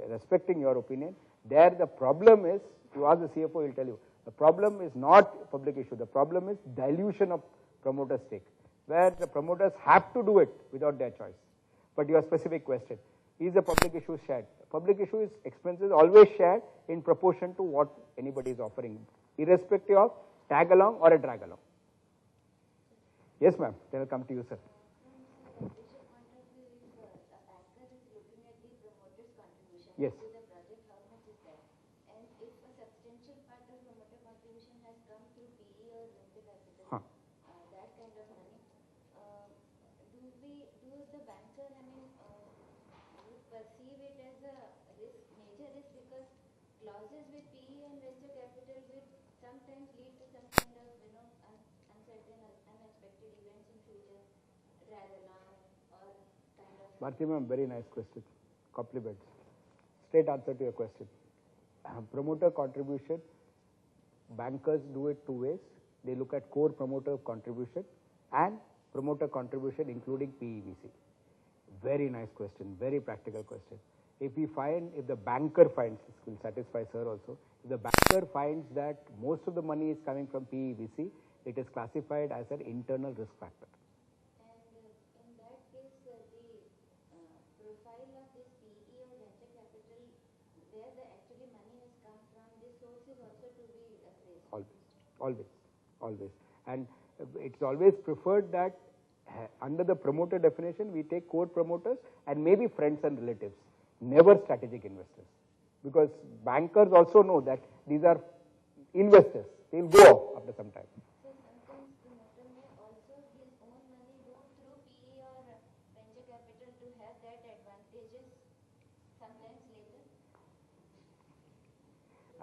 respecting your opinion. There the problem is, you ask the CFO, he'll tell you, the problem is not public issue, the problem is dilution of promoter stake, where the promoters have to do it without their choice. But your specific question, is the public issue shared? Public issue is expenses always shared in proportion to what anybody is offering, irrespective of tag along or a drag along. Yes, ma'am, then I'll come to you, sir. Yes. Bharti ma'am, very nice question. Compliments. Straight answer to your question. Promoter contribution, bankers do it two ways. They look at core promoter contribution and promoter contribution including PEVC. Very nice question, very practical question. If the banker finds, this will satisfy sir also, if the banker finds that most of the money is coming from PEVC, it is classified as an internal risk factor. Always. And it's always preferred that under the promoter definition, we take core promoters and maybe friends and relatives, never strategic investors. Because bankers also know that these are investors. They'll go off after some time. So sometimes promoter may also his own money go through PE or venture capital to have that advantages sometimes later.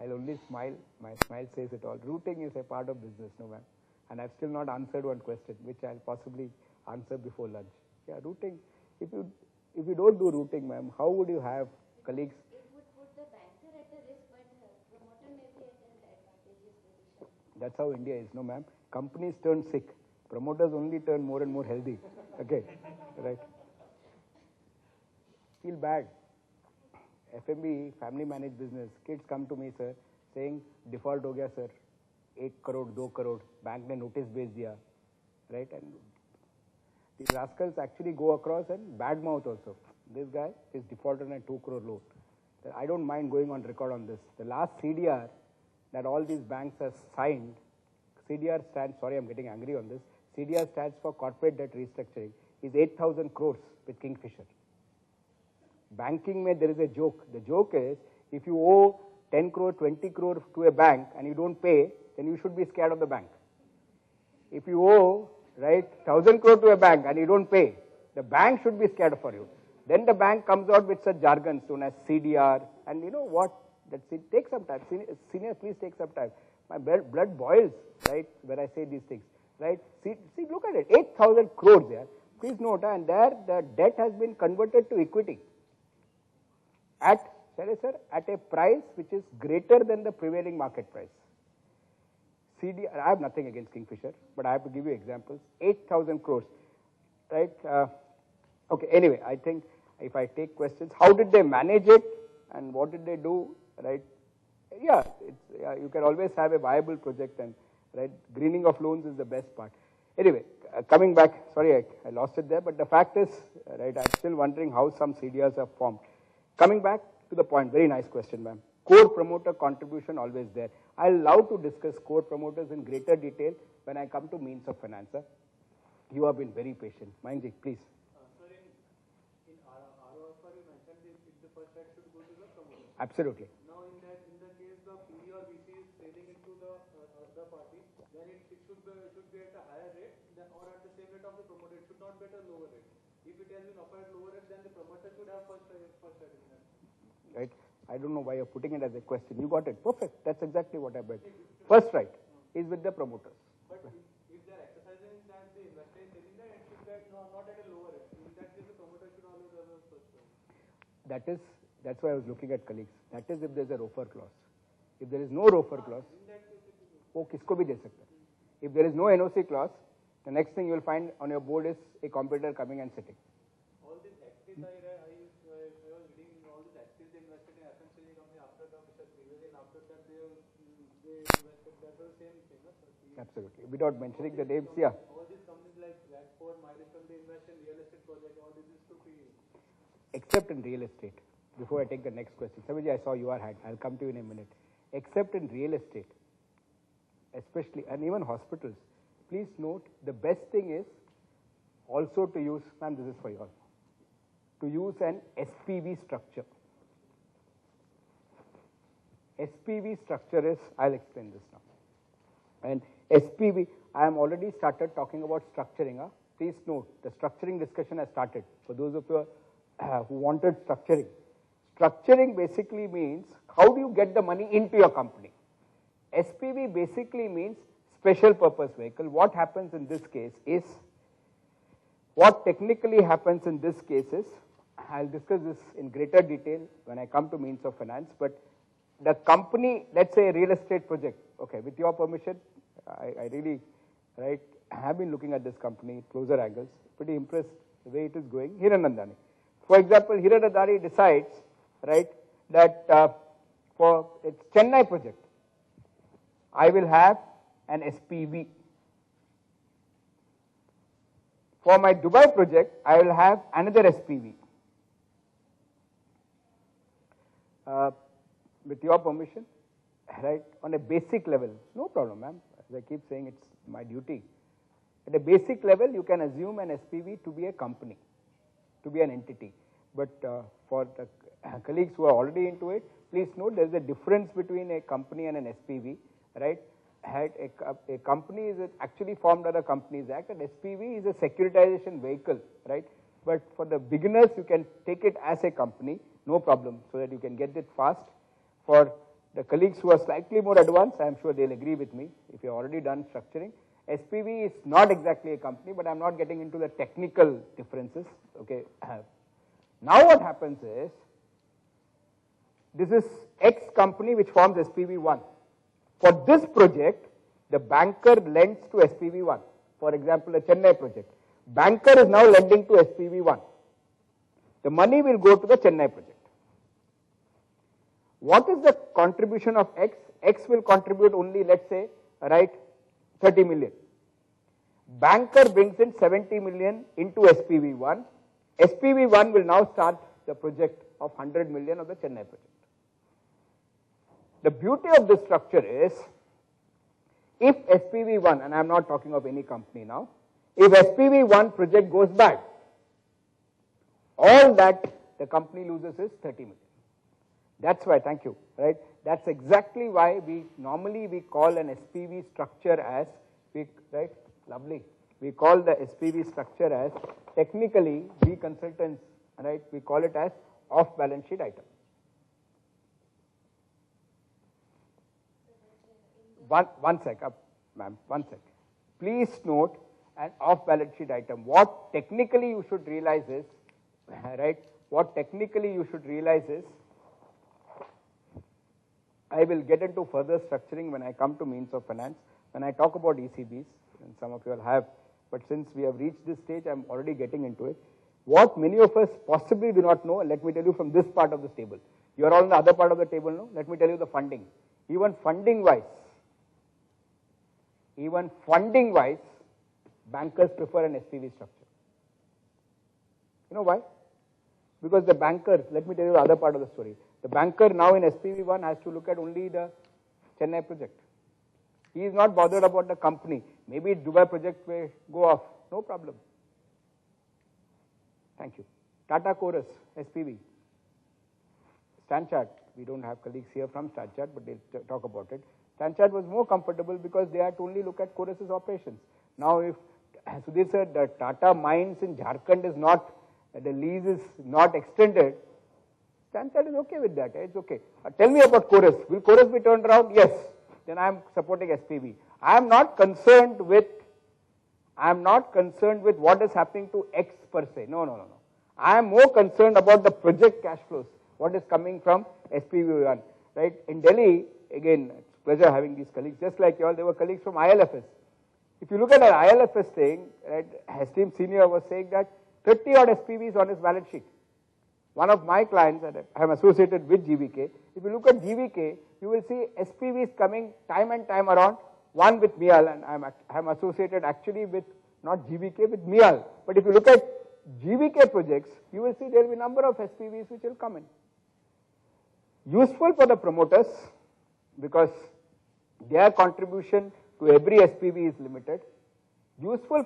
I'll only smile. My smile says it all. Routing is a part of business, no ma'am. And I've still not answered one question, which I'll possibly answer before lunch. Yeah, routing. If you don't do routing, ma'am, how would you have colleagues? It would put the banker at a risk, but promoter may be at an advantageous position. That's how India is, no ma'am. Companies turn sick. Promoters only turn more and more healthy. Okay, right. Feel bad. FMB, family managed business, kids come to me, sir, saying, default ho gaya, sir. 1 crore, 2 crore, bank ne notice bhej diya, right? And these rascals actually go across and badmouth also. This guy is defaulted on a 2 crore loan. I don't mind going on record on this. The last CDR that all these banks have signed, CDR stands, sorry I'm getting angry on this, CDR stands for Corporate Debt Restructuring, is 8,000 crores with Kingfisher. Banking mein there is a joke. The joke is, if you owe 10 crore, 20 crore to a bank and you don't pay, then you should be scared of the bank. If you owe, right, 1,000 crore to a bank and you don't pay, the bank should be scared for you. Then the bank comes out with such jargons known as CDR, and you know what? It takes some time. Senior, please take some time. My blood boils, right, when I say these things, right? See, look at it, 8,000 crores there. Please note, and there the debt has been converted to equity at a price which is greater than the prevailing market price. CDR, I have nothing against Kingfisher, but I have to give you examples. 8,000 crores, right? Okay, anyway, I think if I take questions, how did they manage it and what did they do, right? Yeah, you can always have a viable project, and right, greening of loans is the best part. Anyway, coming back, sorry, I lost it there, but the fact is, right, I'm still wondering how some CDRs are formed. Coming back to the point, very nice question, ma'am. Core promoter contribution always there. I'll love to discuss core promoters in greater detail when I come to means of finance. You have been very patient. Mayank, please. Sir, in ROFR you mentioned if the first right should go to the promoter. Absolutely. Now in the case the PE or VC is selling it to the other party, then it should be at a higher rate or at the same rate of the promoter. It should not be at a lower rate. If it has been offered at lower rate, then the promoter should have first right. Right. I don't know why you're putting it as a question. You got it. Perfect. That's exactly what I meant. First right is with the promoters. But if they're exercising that the investor is selling that, it should be not at a lower rate. In that case, the promoter should always have a first right. That's why I was looking at colleagues. That is if there's a ROFR clause. If there is no ROFR clause, वो किसको भी दे सकता है. If there is no NOC clause, the next thing you will find on your board is a competitor coming and sitting. All these active I was reading all these active invested in FMCG company after the Mr. Trivedi, and after that they invested, that was the same thing, no, sir? Absolutely. Without mentioning the names, yeah. All these companies like Blackboard, Milestone, they invest in real estate project, all this is to PE. Except in real estate. Before I take the next question, Savaji, I saw your hand. I'll come to you in a minute. Except in real estate, especially, and even hospitals, please note the best thing is also to use, ma'am, this is for you all, to use an SPV structure. SPV structure is, I'll explain this now. And SPV, I am already started talking about structuring. Please note, the structuring discussion has started. For those of you who wanted structuring. Structuring basically means how do you get the money into your company. SPV basically means special purpose vehicle. What happens in this case is, what technically happens in this case is, I'll discuss this in greater detail when I come to means of finance, but the company, let's say a real estate project, okay, with your permission, I really, right, have been looking at this company, closer angles, pretty impressed the way it is going. Hiranandani. For example, Hiranandani decides, right, that for its Chennai project, I will have an SPV. For my Dubai project, I will have another SPV. With your permission, right, on a basic level, no problem, ma'am. As I keep saying, it's my duty. At a basic level, you can assume an SPV to be a company, to be an entity. But for the colleagues who are already into it, please note there is a difference between a company and an SPV, right? A company is actually formed under Companies Act, and SPV is a securitization vehicle, right? But for the beginners, you can take it as a company, no problem, so that you can get it fast. For the colleagues who are slightly more advanced, I am sure they'll agree with me if you've already done structuring. SPV is not exactly a company, but I'm not getting into the technical differences, okay? Now what happens is, this is X company which forms SPV1. For this project, the banker lends to SPV1. For example, a Chennai project. Banker is now lending to SPV1. The money will go to the Chennai project. What is the contribution of X? X will contribute only, let's say, right, 30 million. Banker brings in 70 million into SPV1. SPV1 will now start the project of 100 million of the Chennai project. The beauty of this structure is, if SPV1, and I am not talking of any company now, if SPV1 project goes bad, all that the company loses is 30 million. That's why, thank you, right? That's exactly why we normally call an SPV structure as, right, lovely. We call the SPV structure as, technically, we consultants, right, we call it as off balance sheet item. One sec, ma'am, one sec. Please note an off balance sheet item. What technically you should realize is, right, what technically you should realize is, I will get into further structuring when I come to means of finance. When I talk about ECBs, and some of you all have, but since we have reached this stage, I'm already getting into it. What many of us possibly do not know, let me tell you from this part of this table. You are all on the other part of the table now. Let me tell you the funding. Even funding-wise, bankers prefer an SPV structure. You know why? Because the bankers, let me tell you the other part of the story. The banker now in SPV1 has to look at only the Chennai project. He is not bothered about the company. Maybe Dubai project may go off, no problem. Thank you. Tata Chorus, SPV. Stanchart, we don't have colleagues here from Stanchart, but they'll talk about it. Stanchart was more comfortable because they had to only look at Chorus's operations. Now if Sudhir said the Tata mines in Jharkhand is not, the lease is not extended, Stanchart is okay with that, it's okay. Tell me about Chorus. Will Chorus be turned around? Yes. Then I am supporting SPV. I am not concerned with what is happening to X per se. No. I am more concerned about the project cash flows, what is coming from SPV1. Right? In Delhi, again, it's a pleasure having these colleagues. Just like you all, they were colleagues from ILFS. If you look at an ILFS thing, right, esteemed senior was saying that 30 odd SPVs on his balance sheet. One of my clients, and I am associated with GVK, if you look at GVK, you will see SPVs coming time and time around, one with MEAL, and I am associated actually with not GVK, with MEAL. But if you look at GVK projects, you will see there will be a number of SPVs which will come in. Useful for the promoters because their contribution to every SPV is limited. Useful